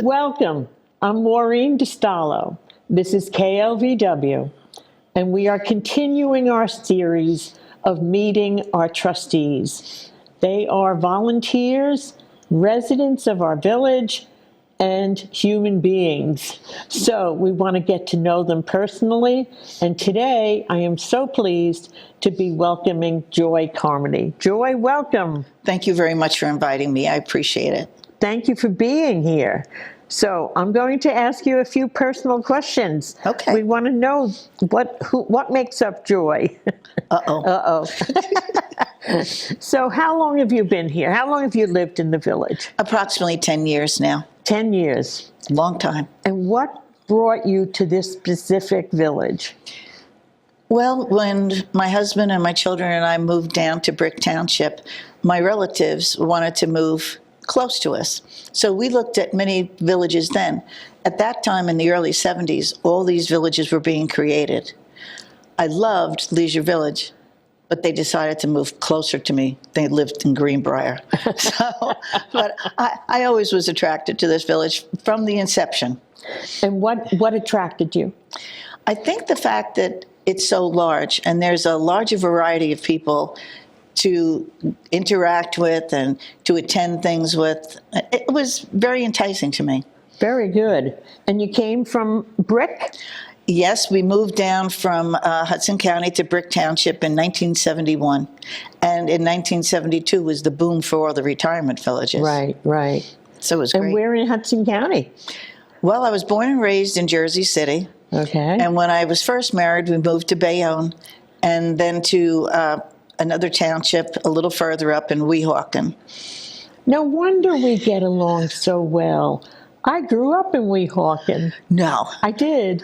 Welcome. I'm Maureen DiStallo. This is KLVW, and we are continuing our series of meeting our trustees. They are volunteers, residents of our village, and human beings. So we want to get to know them personally, and today I am so pleased to be welcoming Joy Carmody. Joy, welcome. Thank you very much for inviting me. I appreciate it. Thank you for being here. So I'm going to ask you a few personal questions. Okay. We want to know what makes up Joy. Uh-oh. So how long have you been here? How long have you lived in the village? Approximately 10 years now. 10 years. Long time. And what brought you to this specific village? Well, when my husband and my children and I moved down to Brick Township, my relatives wanted to move close to us. So we looked at many villages then. At that time in the early 70s, all these villages were being created. I loved Leisure Village, but they decided to move closer to me. They lived in Greenbrier. But I always was attracted to this village from the inception. And what attracted you? I think the fact that it's so large and there's a larger variety of people to interact with and to attend things with, it was very enticing to me. Very good. And you came from Brick? Yes, we moved down from Hudson County to Brick Township in 1971. And in 1972 was the boom for all the retirement villages. Right. So it was great. And where in Hudson County? Well, I was born and raised in Jersey City. Okay. And when I was first married, we moved to Bayonne and then to another township a little further up in Weehawken. No wonder we get along so well. I grew up in Weehawken. No. I did.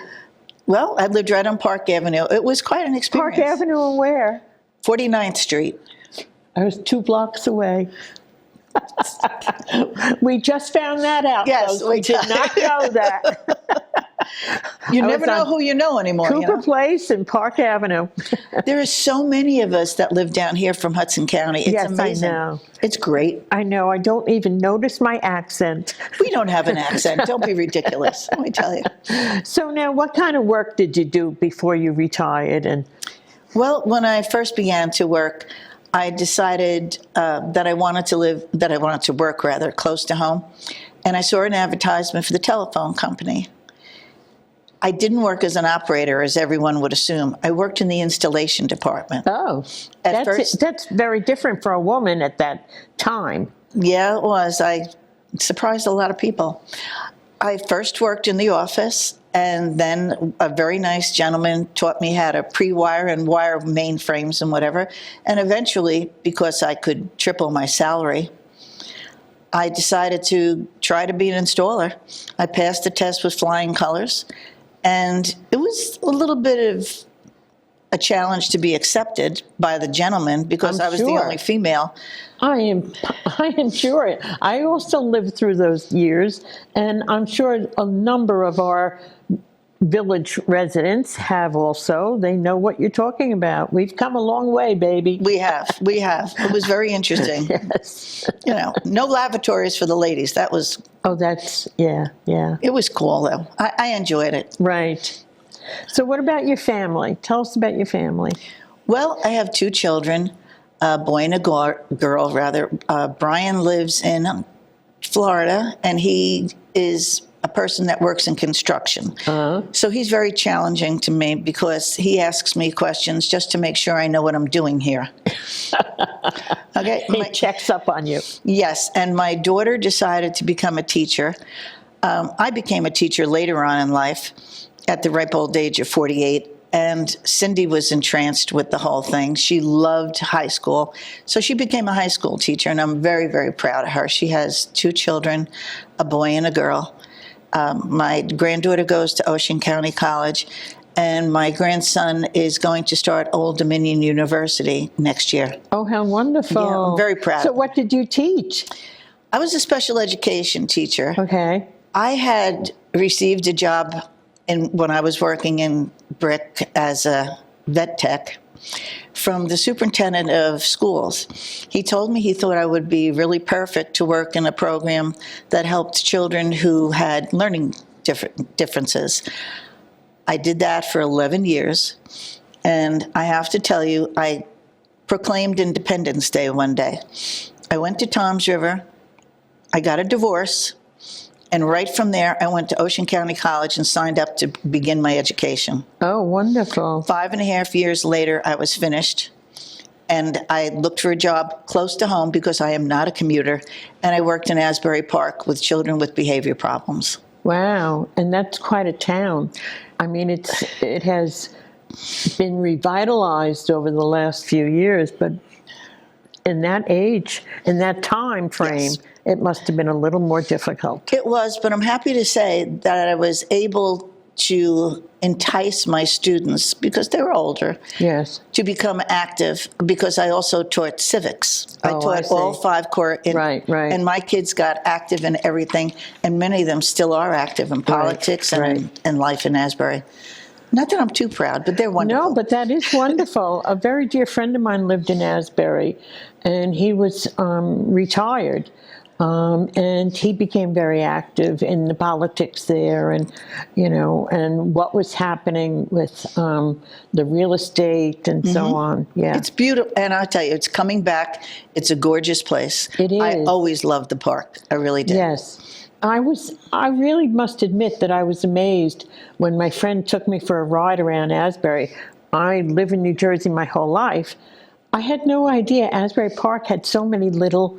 Well, I lived right on Park Avenue. It was quite an experience. Park Avenue and where? 49th Street. I was 2 blocks away. We just found that out. Yes, we did not know that. You never know who you know anymore. Cooper Place and Park Avenue. There are so many of us that live down here from Hudson County. It's yes, amazing. I know. It's great. I know. I don't even notice my accent. We don't have an accent. Don't be ridiculous. Let me tell you. So now, what kind of work did you do before you retired? Well, when I first began to work, I decided that I wanted to work rather close to home, and I saw an advertisement for the telephone company. I didn't work as an operator, as everyone would assume. I worked in the installation department. Oh, that's very different for a woman at that time. Yeah, it was. I surprised a lot of people. I first worked in the office, and then a very nice gentleman taught me how to pre-wire and wire mainframes and whatever. And eventually, because I could triple my salary, I decided to try to be an installer. I passed the test with flying colors. And it was a little bit of a challenge to be accepted by the gentleman because I was the only female. I am sure. I also lived through those years, and I'm sure a number of our village residents have also. They know what you're talking about. We've come a long way, baby. We have. It was very interesting. Yes. You know, no lavatories for the ladies. That was... Oh, that's, yeah. It was cool, though. I enjoyed it. Right. So what about your family? Tell us about your family. Well, I have 2 children, a boy and a girl, rather. Brian lives in Florida, and he is a person that works in construction. So he's very challenging to me because he asks me questions just to make sure I know what I'm doing here. Okay. He checks up on you. Yes, and my daughter decided to become a teacher. I became a teacher later on in life at the ripe old age of 48, and Cindy was entranced with the whole thing. She loved high school, so she became a high school teacher, and I'm very, very proud of her. She has 2 children, a boy and a girl. My granddaughter goes to Ocean County College, and my grandson is going to start Old Dominion University next year. Oh, how wonderful. Yeah, I'm very proud. So what did you teach? I was a special education teacher. Okay. I had received a job when I was working in Brick as a vet tech. from the superintendent of schools. He told me he thought I would be really perfect to work in a program that helped children who had learning differences. I did that for 11 years, and I have to tell you, I proclaimed Independence Day one day. I went to Toms River, I got a divorce, and right from there, I went to Ocean County College and signed up to begin my education. Oh, wonderful. 5.5 years later, I was finished, and I looked for a job close to home because I am not a commuter, and I worked in Asbury Park with children with behavior problems. Wow, and that's quite a town. I mean, it has been revitalized over the last few years, but in that age, in that time frame, Yes. it must have been a little more difficult. It was, but I'm happy to say that I was able to entice my students, because they were older, Yes. to become active, because I also taught civics. I Oh, I taught see. all 5 core, Right. and my kids got active in everything, and many of them still are active in politics right. and life in Asbury. Not that I'm too proud, but they're wonderful. No, but that is wonderful. A very dear friend of mine lived in Asbury, and he was retired. And he became very active in the politics there, and and what was happening with the real estate and so on. Yeah, It's beautiful, and I'll tell you, it's coming back. It's a gorgeous place. It I is. always loved the park. I really did. yes. I really must admit that I was amazed when my friend took me for a ride around Asbury. I live in New Jersey my whole life. I had no idea Asbury Park had so many little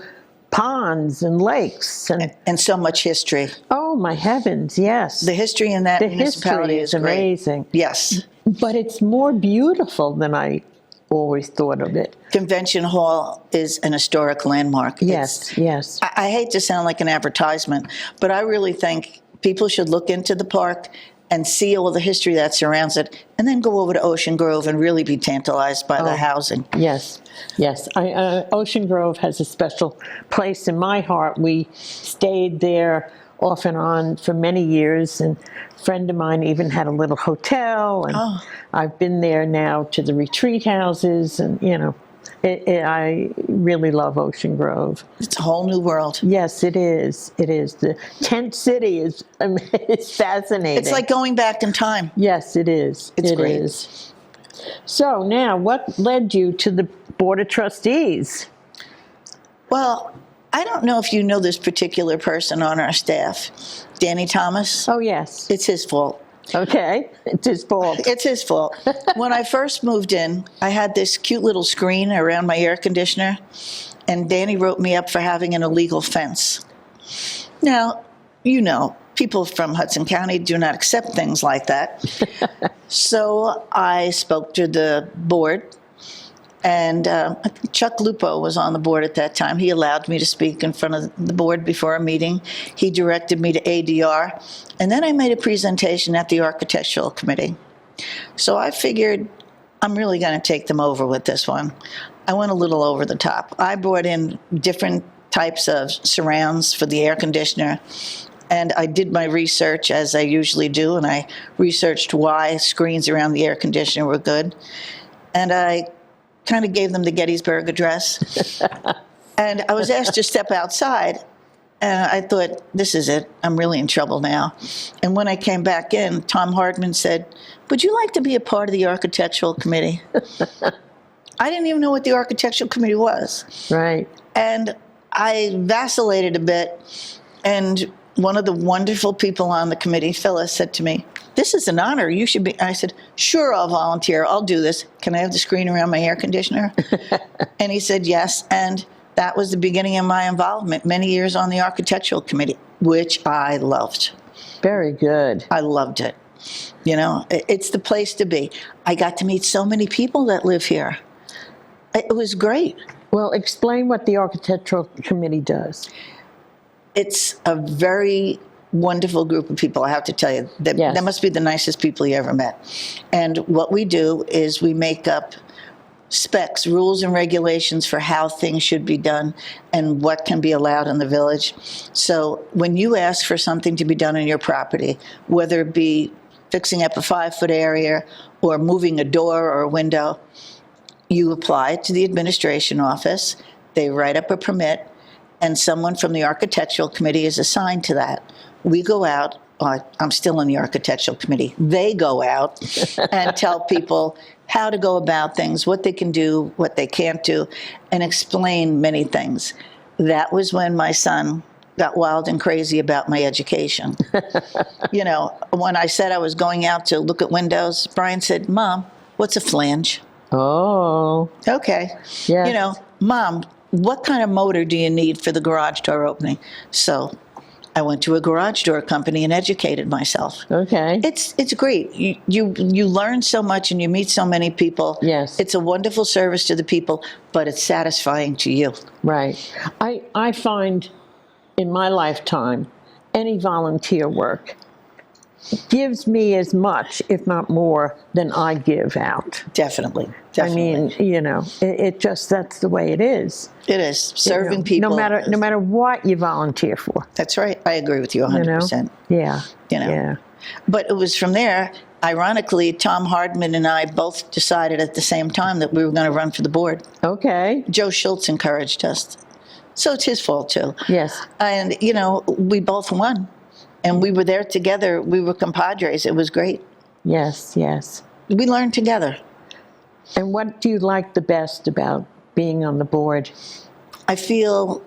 ponds and lakes And so much history. oh my heavens, yes. The history in that The municipality history is great. amazing. Yes. But it's more beautiful than I always thought of it. Convention Hall is an historic landmark. Yes, yes. I hate to sound like an advertisement, but I really think people should look into the park and see all the history that surrounds it, and then go over to Ocean Grove and really be tantalized by the housing. Yes, yes. Ocean Grove has a special place in my heart. We stayed there off and on for many years, and a friend of mine even had a little hotel, and I've been there now to the retreat houses, and I really love Ocean Grove. It's a whole new world. Yes, it is. It is. The tent city is fascinating. It's like going back in time. Yes, it is. It's It great. is. So now, what led you to the Board of Trustees? Well, I don't know if you know this particular person on our staff, Danny Thomas. Oh, yes. It's his fault. Okay. It's his fault. It's his fault. When I first moved in, I had this cute little screen around my air conditioner, and Danny wrote me up for having an illegal fence. Now, people from Hudson County do not accept things like that. So I spoke to the board, and I think Chuck Lupo was on the board at that time. He allowed me to speak in front of the board before a meeting. He directed me to ADR, and then I made a presentation at the Architectural Committee. So I figured I'm really going to take them over with this one. I went a little over the top. I brought in different types of surrounds for the air conditioner, and I did my research as I usually do, and I researched why screens around the air conditioner were good. And I kind of gave them the Gettysburg Address. And I was asked to step outside, and I thought, this is it. I'm really in trouble now. And when I came back in, Tom Hardman said, would you like to be a part of the Architectural Committee? I didn't even know what the Architectural Committee was. Right. And I vacillated a bit, and one of the wonderful people on the committee, Phyllis, said to me, this is an honor. You should be. I said, sure, I'll volunteer. I'll do this. Can I have the screen around my air conditioner? And he said, yes. And that was the beginning of my involvement, many years on the Architectural Committee, which I loved. Very good. I loved it. It's the place to be. I got to meet so many people that live here. It was great. Well, explain what the Architectural Committee does. It's a very wonderful group of people, I have to tell you. Yes. They must be the nicest people you ever met. And what we do is we make up specs, rules and regulations for how things should be done and what can be allowed in the village. So when you ask for something to be done on your property, whether it be fixing up a 5-foot area or moving a door or a window, You apply to the administration office, they write up a permit, and someone from the architectural committee is assigned to that. We go out, I'm still in the architectural committee, they go out and tell people how to go about things, what they can do, what they can't do, and explain many things. That was when my son got wild and crazy about my education. You know, when I said I was going out to look at windows, Brian said, "Mom, what's a flange?" Oh. Okay. Yes. You know, "Mom, what kind of motor do you need for the garage door opening?" So I went to a garage door company and educated myself. Okay. It's great. You learn so much and you meet so many people. Yes. It's a wonderful service to the people, but it's satisfying to you. Right. I find in my lifetime, any volunteer work gives me as much, if not more, than I give out. Definitely. I mean, you know, it just, that's the way it is. It is. Serving You know, people. No matter what you volunteer for. That's right. I agree with you 100%. You know? Yeah. You know. Yeah. But it was from there, ironically, Tom Hardman and I both decided at the same time that we were going to run for the board. Okay. Joe Schultz encouraged us. So it's his fault, too. Yes. And, you know, we both won. And we were there together. We were compadres. It was great. Yes, yes. We learned together. And what do you like the best about being on the board? I feel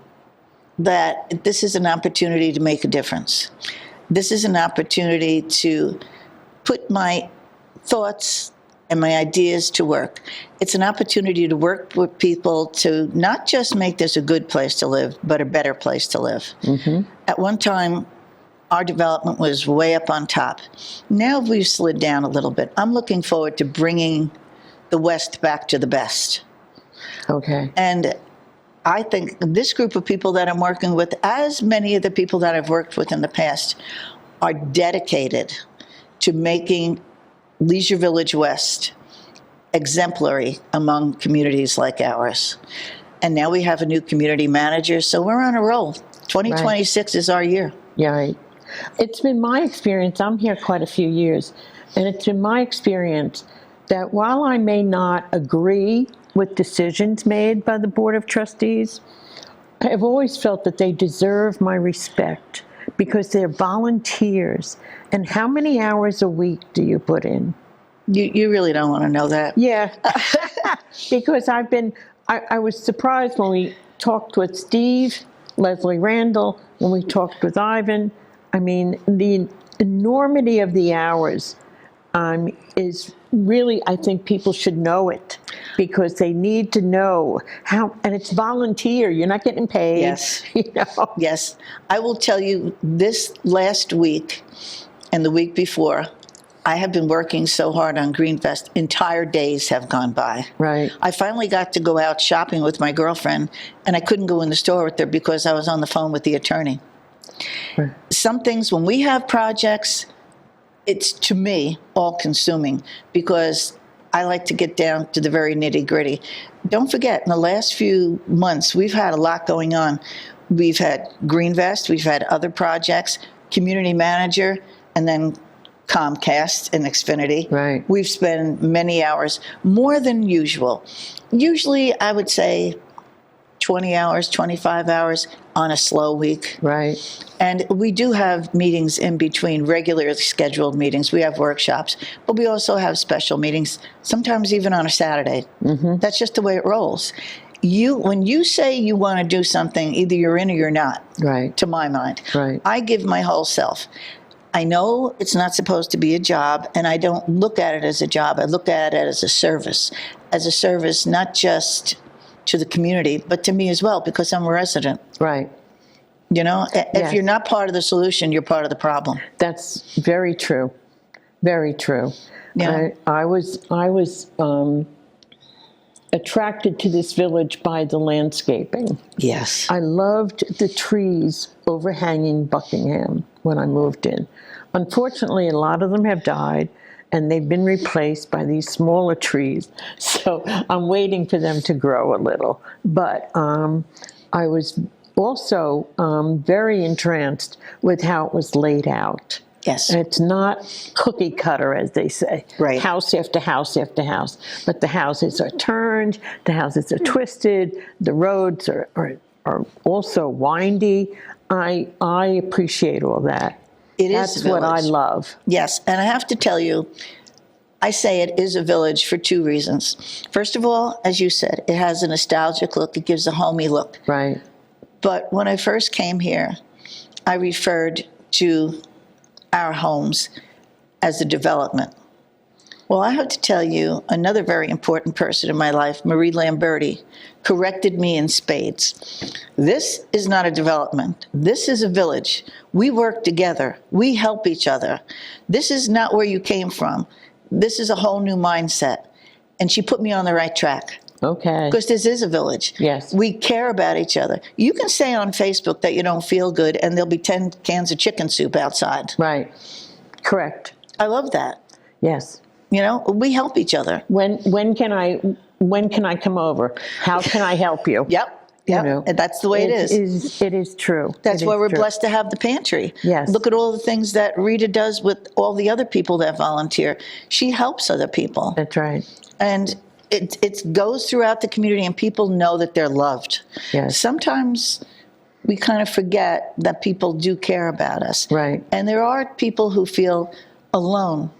that this is an opportunity to make a difference. This is an opportunity to put my thoughts and my ideas to work. It's an opportunity to work with people to not just make this a good place to live, but a better place to live. Mm-hmm. At one time, our development was way up on top. Now we've slid down a little bit. I'm looking forward to bringing the West back to the best. Okay. And I think this group of people that I'm working with, as many of the people that I've worked with in the past, are dedicated to making Leisure Village West exemplary among communities like ours. And now we have a new community manager, so we're on a roll. 2026 is our year. Yeah, right. It's been my experience, I'm here quite a few years, and it's been my experience that while I may not agree with decisions made by the Board of Trustees, I've always felt that they deserve my respect because they're volunteers. And how many hours a week do you put in? You really don't want to know that. Yeah, because I was surprised when we talked with Steve, Leslie Randall, when we talked with Ivan. I mean, the enormity of the hours is really, I think people should know it because they need to know how, and it's volunteer, you're not getting paid. Yes. You know? Yes. I will tell you, this last week and the week before, I have been working so hard on Greenfest, entire days have gone by. Right. I finally got to go out shopping with my girlfriend, and I couldn't go in the store with her because I was on the phone with the attorney. Right. Some things, when we have projects, it's, to me, all-consuming because I like to get down to the very nitty-gritty. Don't forget, in the last few months, we've had a lot going on. We've had Greenvest, we've had other projects, community manager, and then Comcast and Xfinity. Right. We've spent many hours, more than usual. Usually, I would say 20 hours, 25 hours on a slow week. Right. And we do have meetings in between, regularly scheduled meetings. We have workshops, but we also have special meetings, sometimes even on a Saturday. Mm-hmm. That's just the way it rolls. When you say you want to do something, either you're in or you're not, Right. to my mind. Right. I give my whole self. I know it's not supposed to be a job, and I don't look at it as a job. I look at it as a service not just to the community, but to me as well, because I'm a resident. Right. You know, if Yes. you're not part of the solution, you're part of the problem. That's very true. Very true. Yeah. I was attracted to this village by the landscaping. Yes. I loved the trees overhanging Buckingham when I moved in. Unfortunately, a lot of them have died, and they've been replaced by these smaller trees. So I'm waiting for them to grow a little. But I was also very entranced with how it was laid out. Yes. It's not cookie cutter, as they say. Right. House after house after house. But the houses are turned, the houses are twisted, the roads are also windy. I appreciate all that. It is That's a what I village. love. Yes, and I have to tell you, I say it is a village for two reasons. First of all, as you said, it has a nostalgic look. It gives a homey look. Right. But when I first came here, I referred to our homes as a development. Well, I have to tell you, another very important person in my life, Marie Lamberti, corrected me in spades. This is not a development. This is a village. We work together. We help each other. This is not where you came from. This is a whole new mindset. And she put me on the right track. Okay. Because this is a village. Yes. We care about each other. You can say on Facebook that you don't feel good, and there'll be 10 cans of chicken soup outside. Right. Correct. I love that. Yes. You know, we help each other. When can I come over? How can I help you? Yep. You Yep. know, And that's the way it is. It is true. That's It why is we're true. blessed to have the pantry. Yes. Look at all the things that Rita does with all the other people that volunteer. She helps other people. That's right. And it goes throughout the community, and people know that they're loved. Yes. Sometimes we kind of forget that people do care about us. Right. And there are people who feel alone.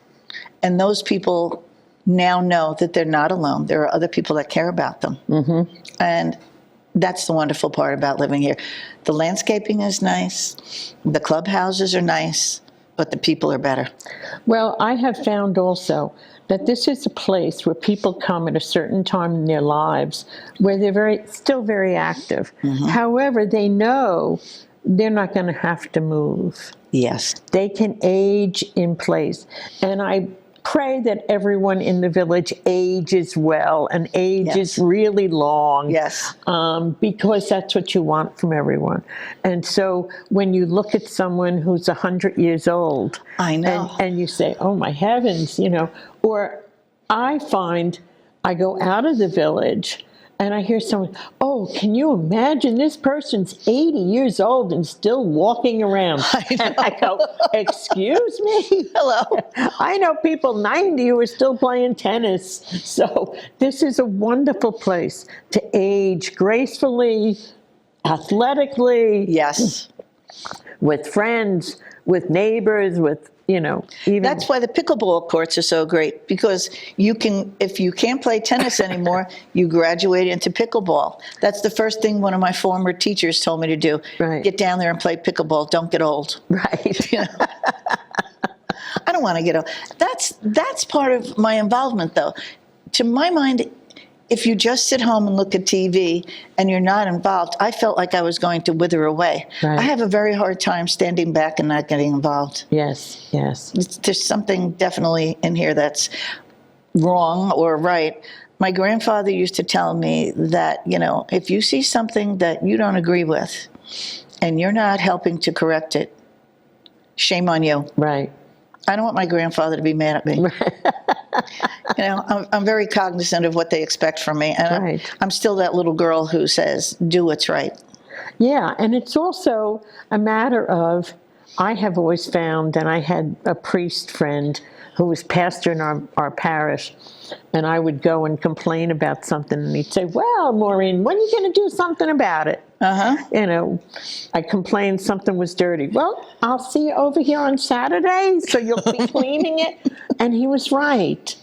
And those people now know that they're not alone. There are other people that care about them. Mm-hmm. And that's the wonderful part about living here. The landscaping is nice. The clubhouses are nice, but the people are better. Well, I have found also that this is a place where people come at a certain time in their lives where they're still very active. Mm-hmm. However, they know they're not going to have to move. Yes. They can age in place. And I pray that everyone in the village ages well and ages Yes. really long. Yes. Because that's what you want from everyone. And so when you look at someone who's 100 years old, I know. and you say, oh my heavens, you know, or I find I go out of the village and I hear someone, oh, can you imagine this person's 80 years old and still walking around? And I go, excuse me? Hello. I know people 90 who are still playing tennis. So this is a wonderful place to age gracefully, athletically, Yes. with friends, with neighbors, with, you know, even. That's why the pickleball courts are so great, because you can, if you can't play tennis anymore, you graduate into pickleball. That's the first thing one of my former teachers told me to do. Right. Get down there and play pickleball. Don't get old. Right. You know? I don't want to get old. That's part of my involvement, though. To my mind, if you just sit home and look at TV and you're not involved, I felt like I was going to wither away. Right. I have a very hard time standing back and not getting involved. Yes, yes. There's something definitely in here that's wrong or right. My grandfather used to tell me that, you know, if you see something that you don't agree with and you're not helping to correct it, shame on you. Right. I don't want my grandfather to be mad at me. You know, I'm very cognizant of what they expect from me. And Right. I'm still that little girl who says, do what's right. Yeah, and it's also a matter of, I have always found, and I had a priest friend who was pastor in our parish, and I would go and complain about something, and he'd say, well, Maureen, when are you going to do something about it? Uh-huh. You know, I complained something was dirty. Well, I'll see you over here on Saturday, so you'll be cleaning it. And he was right.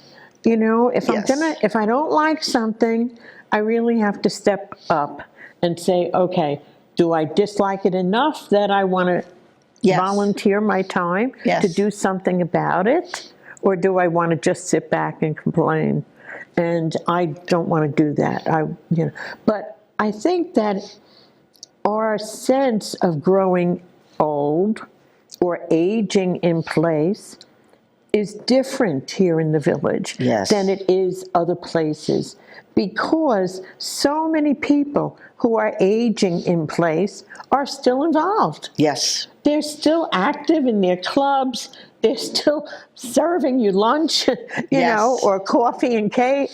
You know, if Yes. if I don't like something, I really have to step up and say, okay, do I dislike it enough that I want to Yes. volunteer my time Yes. to do something about it? Or do I want to just sit back and complain? And I don't want to do that. But I think that our sense of growing old or aging in place is different here in the village Yes. than it is other places, because so many people who are aging in place are still involved. Yes. They're still active in their clubs. They're still serving you lunch, you Yes. know, or coffee and cake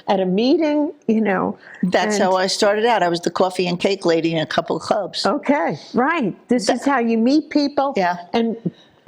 at a meeting, you know. That's And- how I started out. I was the coffee and cake lady in a couple of clubs. Okay, right. This is how you meet people. Yeah. And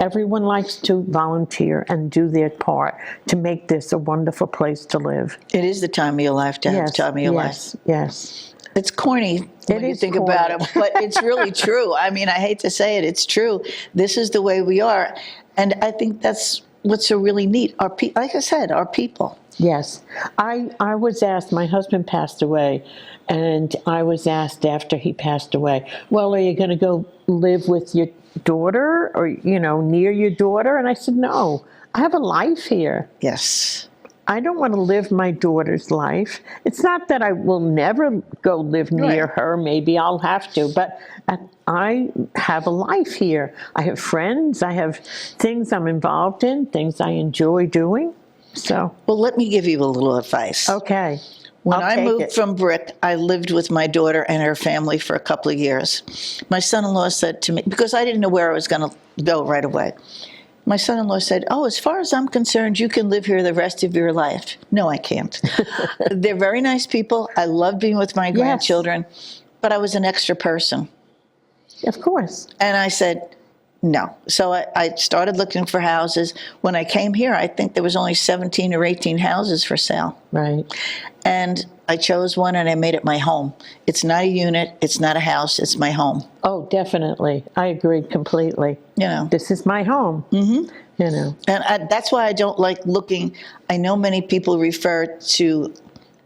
everyone likes to volunteer and do their part to make this a wonderful place to live. It is the time of your life to have the time of your life. Yes, yes. It's corny when you think about it, but it's really true. I mean, I hate to say it, it's true. This is the way we are. And I think that's what's so really neat. Like I said, our people. Yes. I was asked, my husband passed away, and I was asked after he passed away, well, are you going to go live with your daughter or, near your daughter? And I said, no, I have a life here. Yes. I don't want to live my daughter's life. It's not that I will never go live near her. Maybe I'll have to, but I have a life here. I have friends. I have things I'm involved in, things I enjoy doing. So, well, let me give you a little advice. Okay. When I moved from Brick, I lived with my daughter and her family for a couple of years. My son-in-law said to me, because I didn't know where I was going to go right away, my son-in-law said, oh, as far as I'm concerned, you can live here the rest of your life. No, I can't. They're very nice people. I love being with my grandchildren, but I was an extra person. Of course. And I said, no. So I started looking for houses. When I came here, I think there was only 17 or 18 houses for sale. Right. And I chose one and I made it my home. It's not a unit. It's not a house. It's my home. Oh, definitely. I agree completely. This is my home. Mm-hmm. And that's why I don't like looking. I know many people refer to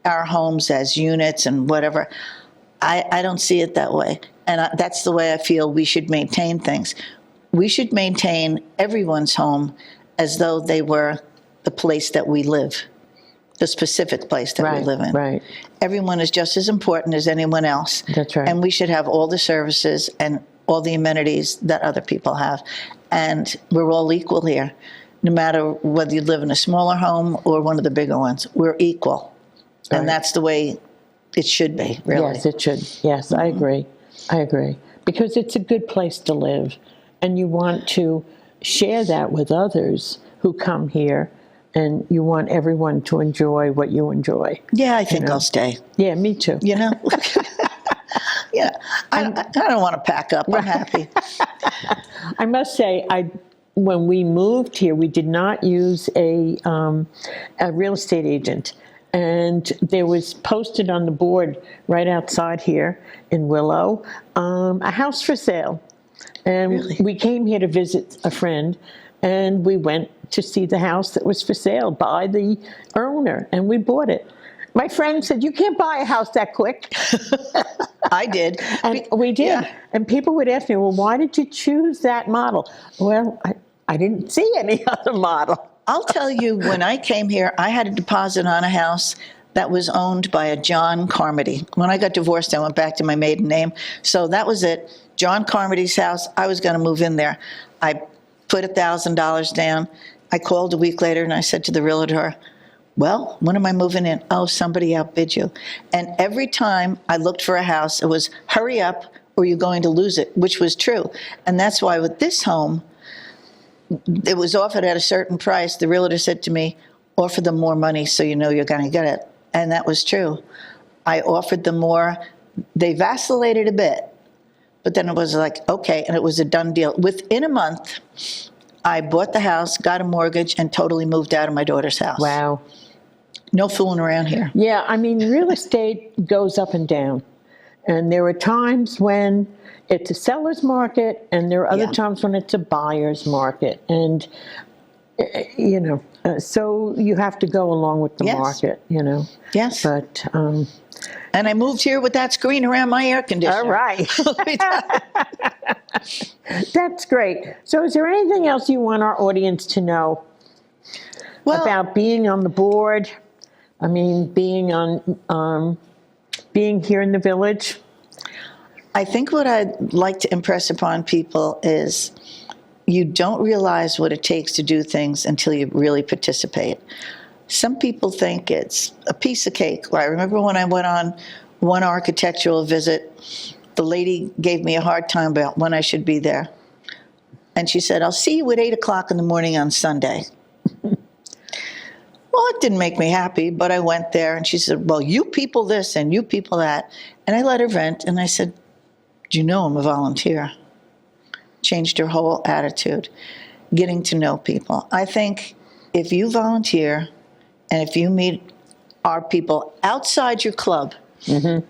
our homes as units and whatever. I don't see it that way. And that's the way I feel we should maintain things. We should maintain everyone's home as though they were the place that we live, the specific place that we live in. Right. Everyone is just as important as anyone else. That's right. And we should have all the services and all the amenities that other people have. And we're all equal here. No matter whether you live in a smaller home or one of the bigger ones, we're equal. Right. And that's the way it should be, really. Yes, it should. Yes, I agree. I agree. Because it's a good place to live. And you want to share that with others who come here, and you want everyone to enjoy what you enjoy. Yeah, I think I'll stay. Yeah, me too. Yeah, I don't want to pack up. I'm happy. I must say, when we moved here, we did not use a real estate agent. And there was posted on the board right outside here in Willow, a house for sale. And we came here to visit a friend, and we went to see the house that was for sale by the owner, and we bought it. My friend said, you can't buy a house that quick. I did. And we did. Yeah. And people would ask me, well, why did you choose that model? Well, I didn't see any other model. I'll tell you, when I came here, I had a deposit on a house that was owned by a John Carmody. When I got divorced, I went back to my maiden name. So that was it. John Carmody's house. I was going to move in there. I put $1,000 down. I called a week later and I said to the realtor, well, when am I moving in? Oh, somebody outbid you. And every time I looked for a house, it was hurry up or you're going to lose it, which was true. And that's why with this home, it was offered at a certain price. The realtor said to me, offer them more money so you know you're going to get it. And that was true. I offered them more. They vacillated a bit, but then it was like, okay, and it was a done deal. Within a month, I bought the house, got a mortgage, and totally moved out of my daughter's house. Wow. No fooling around here. Yeah, I mean, real estate goes up and down. And there are times when it's a seller's market, and there are other times when it's a buyer's market. And, so you have to go along with the market, Yes. But, and I moved here with that screen around my air conditioner. All right. That's great. So is there anything else you want our audience to know about being on the board? I mean, being here in the village? I think what I'd like to impress upon people is you don't realize what it takes to do things until you really participate. Some people think it's a piece of cake. I remember when I went on one architectural visit, the lady gave me a hard time about when I should be there. And she said, I'll see you at 8 o'clock in the morning on Sunday. Well, it didn't make me happy, but I went there and she said, well, you people this and you people that. And I let her vent and I said, do you know I'm a volunteer? Changed her whole attitude. getting to know people. I think if you volunteer and if you meet our people outside your club,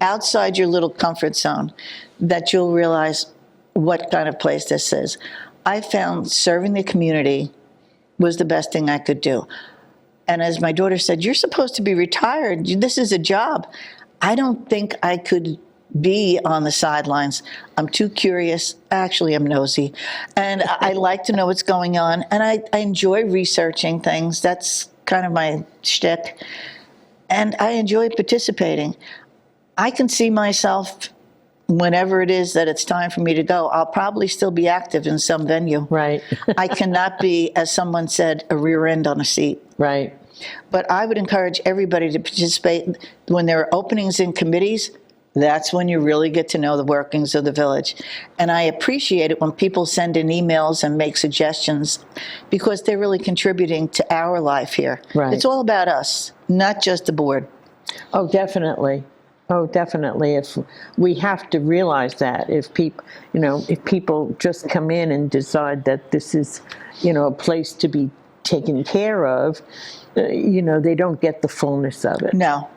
outside your little comfort zone, that you'll realize what kind of place this is. I found serving the community was the best thing I could do. And as my daughter said, you're supposed to be retired. This is a job. I don't think I could be on the sidelines. I'm too curious. Actually, I'm nosy. And I like to know what's going on. And I enjoy researching things. That's kind of my shtick. And I enjoy participating. I can see myself, whenever it is that it's time for me to go, I'll probably still be active in some venue. Right. I cannot be, as someone said, a rear end on a seat. Right. But I would encourage everybody to participate. When there are openings in committees, that's when you really get to know the workings of the village. And I appreciate it when people send in emails and make suggestions, because they're really contributing to our life here. Right. It's all about us, not just the board. Oh, definitely. Oh, definitely. If we have to realize that if people just come in and decide that this is, a place to be taken care of, they don't get the fullness of it. No.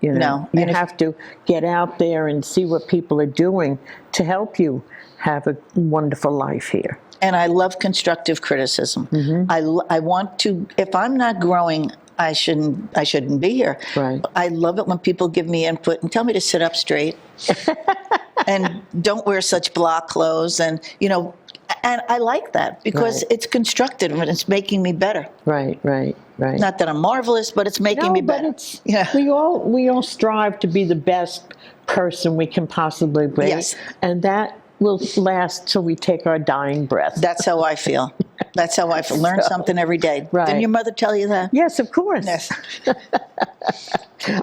No. You have to get out there and see what people are doing to help you have a wonderful life here. And I love constructive criticism. I want to, if I'm not growing, I shouldn't be here. Right. I love it when people give me input and tell me to sit up straight and don't wear such block clothes, and I like that because it's constructive and it's making me better. Right. Not that I'm marvelous, but it's making me better. We all strive to be the best person we can possibly be. Yes. And that will last till we take our dying breath. That's how I feel. That's how I feel. Learn something every day. Right. Didn't your mother tell you that? Yes, of course. Yes.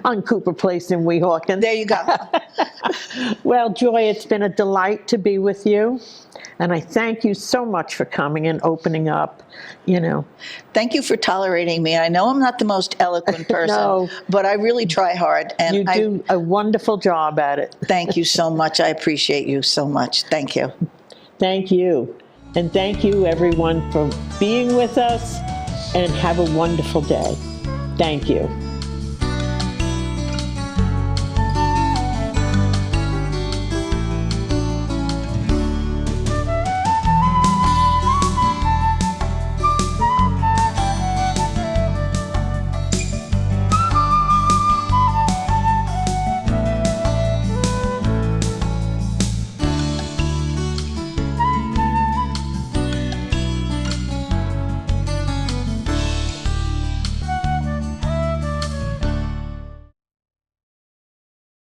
On Cooper Place in Weehawken. There you go. Well, Joy, it's been a delight to be with you. And I thank you so much for coming and opening up, Thank you for tolerating me. I know I'm not the most eloquent person, No. but I really try hard. And You do a wonderful job at it. Thank you so much. I appreciate you so much. Thank you. Thank you. And thank you, everyone, for being with us, and have a wonderful day. Thank you.